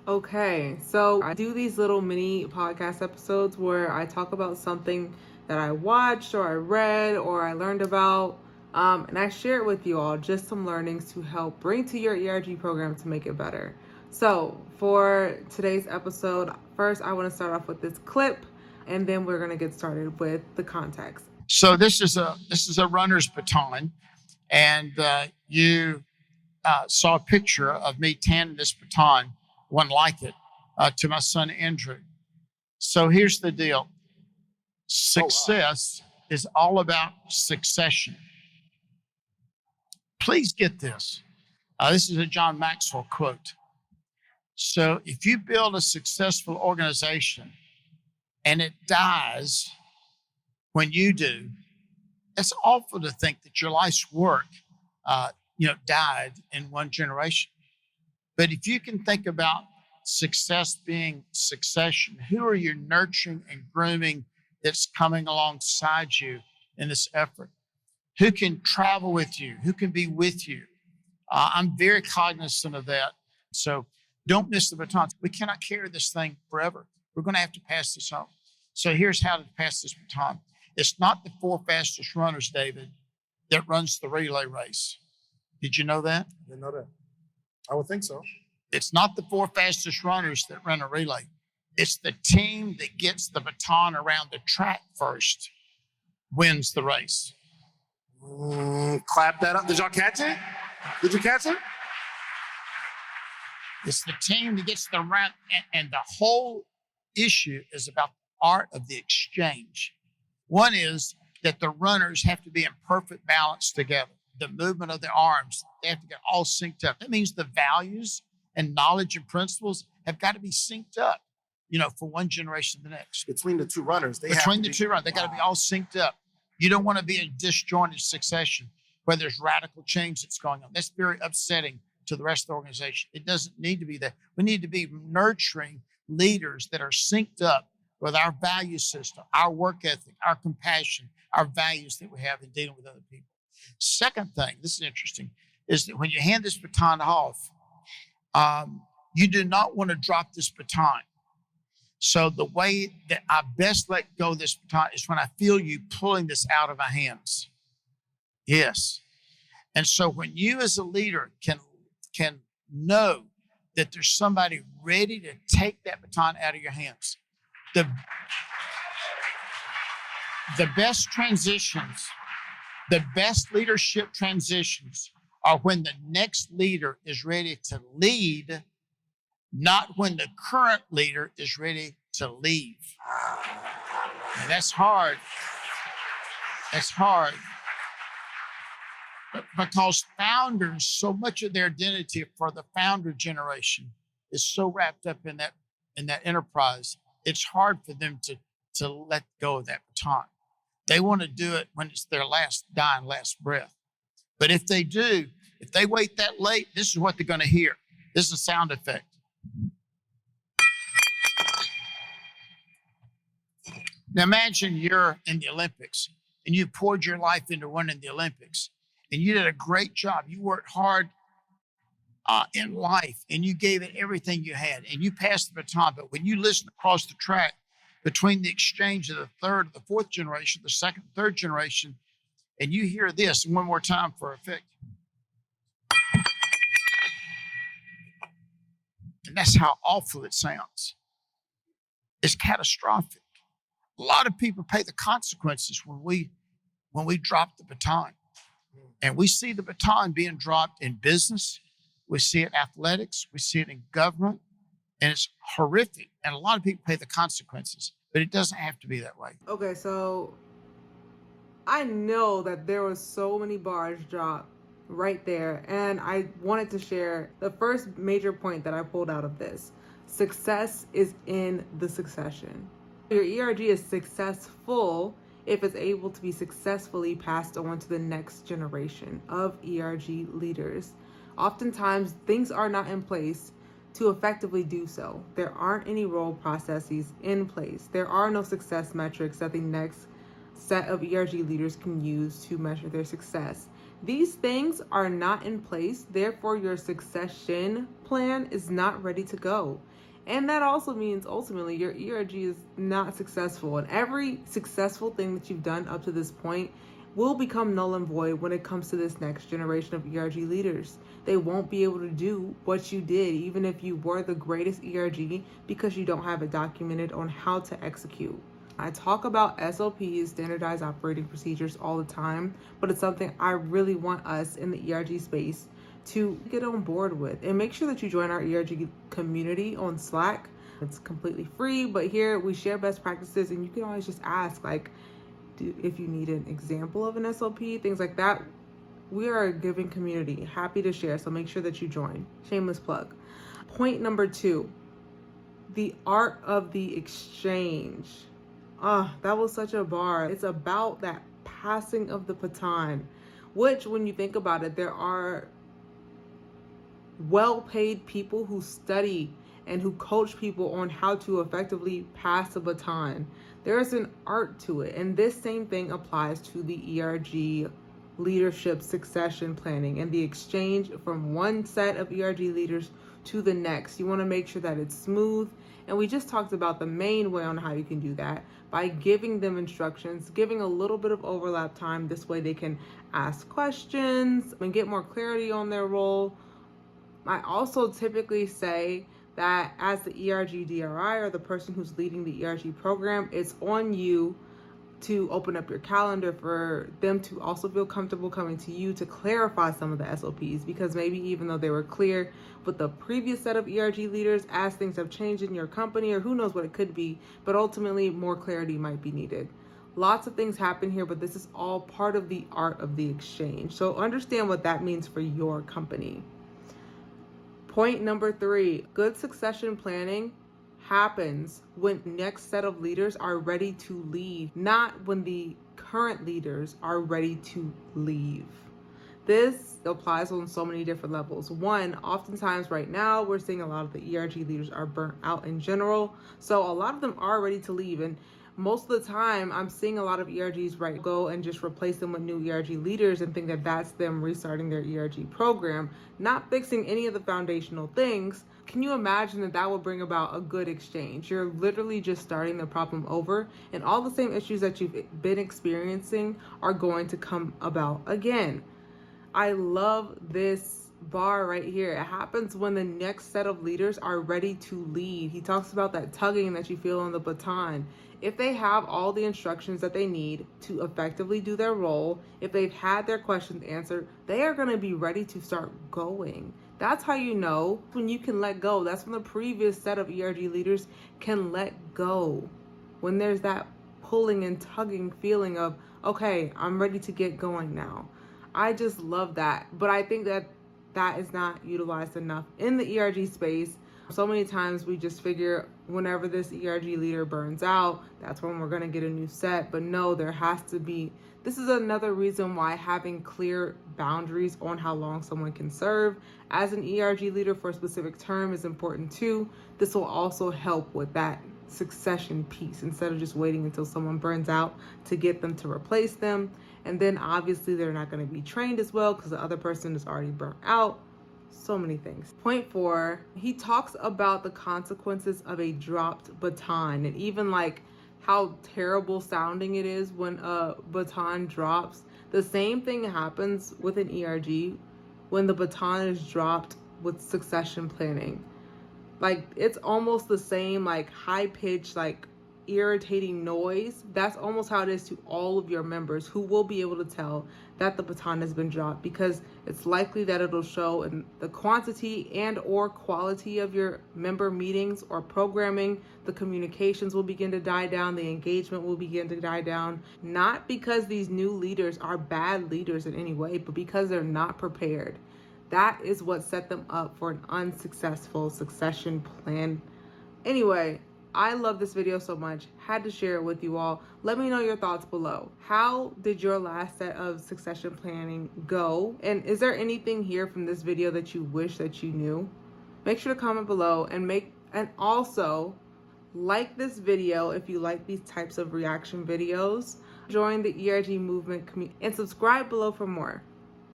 Okay, so I do these little mini podcast episodes where I talk about something that I watched or I read or I learned about, and I share it with you all, just some learnings to help bring to your ERG program to make it better. So for today's episode, first I want to start off with this clip, and then we're going to get started with the context. So this is a runner's baton, and you saw a picture of me tanning this baton, one like it, to my son Andrew. So here's the deal: success is all about succession. Please get this. This is a John Maxwell quote. So if you build a successful organization and it dies when you do, it's awful to think that your life's work, died in one generation. But if you can think about success being succession, who are you nurturing and grooming that's coming alongside you in this effort? Who can travel with you? Who can be with you? I'm very cognizant of that. So don't miss the baton. We cannot carry this thing forever. We're going to have to pass this on. So here's how to pass this baton. It's not the 4 fastest runners, David, that runs the relay race. Did you know that? I didn't know that. I would think so. It's not the 4 fastest runners that run a relay. It's the team that gets the baton around the track first wins the race. Clap that up. Did y'all catch it? Did you catch it? It's the team that gets the round, and the whole issue is about the art of the exchange. One is that the runners have to be in perfect balance together. The movement of the arms, they have to get all synced up. That means the values and knowledge and principles have got to be synced up, for one generation to the next. Between the two runners. They got to be all synced up. You don't want to be in disjointed succession where there's radical change that's going on. That's very upsetting to the rest of the organization. It doesn't need to be that. We need to be nurturing leaders that are synced up with our value system, our work ethic, our compassion, our values that we have in dealing with other people. Second thing, this is interesting, is that when you hand this baton off, you do not want to drop this baton. So the way that I best let go of this baton is when I feel you pulling this out of my hands. Yes. And so when you as a leader can know that there's somebody ready to take that baton out of your hands, the best transitions, the best leadership transitions are when the next leader is ready to lead, not when the current leader is ready to leave. And that's hard. That's hard. Because founders, so much of their identity for the founder generation is so wrapped up in that enterprise, it's hard for them to let go of that baton. They want to do it when it's their last breath. But if they do, if they wait that late, this is what they're going to hear. This is a sound effect. Now imagine you're in the Olympics and you poured your life into winning the Olympics and you did a great job. You worked hard in life and you gave it everything you had and you passed the baton. But when you listen across the track between the exchange of the third, the fourth generation, the second, third generation, and you hear this one more time for effect. And that's how awful it sounds. It's catastrophic. A lot of people pay the consequences when we drop the baton. And we see the baton being dropped in business. We see it in athletics. We see it in government. And it's horrific. And a lot of people pay the consequences. But it doesn't have to be that way. Okay, so I know that there was so many bars dropped right there. And I wanted to share the first major point that I pulled out of this. Success is in the succession. Your ERG is successful if it's able to be successfully passed on to the next generation of ERG leaders. Oftentimes, things are not in place to effectively do so. There aren't any role processes in place. There are no success metrics that the next set of ERG leaders can use to measure their success. These things are not in place, therefore your succession plan is not ready to go. And that also means ultimately your ERG is not successful. And every successful thing that you've done up to this point will become null and void when it comes to this next generation of ERG leaders. They won't be able to do what you did, even if you were the greatest ERG, because you don't have it documented on how to execute. I talk about SOPs, standardized operating procedures, all the time, but it's something I really want us in the ERG space to get on board with. And make sure that you join our ERG community on Slack. It's completely free, but here we share best practices, and you can always just ask, like, if you need an example of an SOP, things like that. We are a giving community, happy to share, so make sure that you join. Shameless plug. Point number 2, the art of the exchange. That was such a bar. It's about that passing of the baton, which, when you think about it, there are well-paid people who study and who coach people on how to effectively pass a baton. There is an art to it, and this same thing applies to the ERG leadership succession planning and the exchange from one set of ERG leaders to the next. You want to make sure that it's smooth, and we just talked about the main way on how you can do that by giving them instructions, giving a little bit of overlap time. This way they can ask questions and get more clarity on their role. I also typically say that as the ERG DRI, or the person who's leading the ERG program, it's on you to open up your calendar for them to also feel comfortable coming to you to clarify some of the SOPs, because maybe even though they were clear with the previous set of ERG leaders, as things have changed in your company, or who knows what it could be, but ultimately more clarity might be needed. Lots of things happen here, but this is all part of the art of the exchange. So understand what that means for your company. Point number 3, good succession planning happens when the next set of leaders are ready to leave, not when the current leaders are ready to leave. This applies on so many different levels. One, oftentimes right now, we're seeing a lot of the ERG leaders are burnt out in general. So a lot of them are ready to leave. And most of the time, I'm seeing a lot of ERGs go and just replace them with new ERG leaders and think that that's them restarting their ERG program, not fixing any of the foundational things. Can you imagine that that would bring about a good exchange? You're literally just starting the problem over, and all the same issues that you've been experiencing are going to come about again. I love this bar right here. It happens when the next set of leaders are ready to lead. He talks about that tugging that you feel on the baton. If they have all the instructions that they need to effectively do their role, if they've had their questions answered, they are going to be ready to start going. That's how you know when you can let go. That's when the previous set of ERG leaders can let go. When there's that pulling and tugging feeling of, okay, I'm ready to get going now. I just love that. But I think that that is not utilized enough in the ERG space. So many times we just figure whenever this ERG leader burns out, that's when we're going to get a new set. But no, there has to be. This is another reason why having clear boundaries on how long someone can serve as an ERG leader for a specific term is important too. This will also help with that succession piece instead of just waiting until someone burns out to get them to replace them. And then obviously they're not going to be trained as well because the other person is already burnt out. So many things. Point 4, he talks about the consequences of a dropped baton, and even like how terrible sounding it is when a baton drops. The same thing happens with an ERG when the baton is dropped with succession planning. Like, it's almost the same, like, high-pitched, like, irritating noise. That's almost how it is to all of your members, who will be able to tell that the baton has been dropped, because it's likely that it'll show in the quantity and or quality of your member meetings or programming. The communications will begin to die down. The engagement will begin to die down. Not because these new leaders are bad leaders in any way, but because they're not prepared. That is what set them up for an unsuccessful succession plan. Anyway, I love this video so much. Had to share it with you all. Let me know your thoughts below. How did your last set of succession planning go? And is there anything here from this video that you wish that you knew? Make sure to comment below and also like this video if you like these types of reaction videos. Join the ERG movement community and subscribe below for more.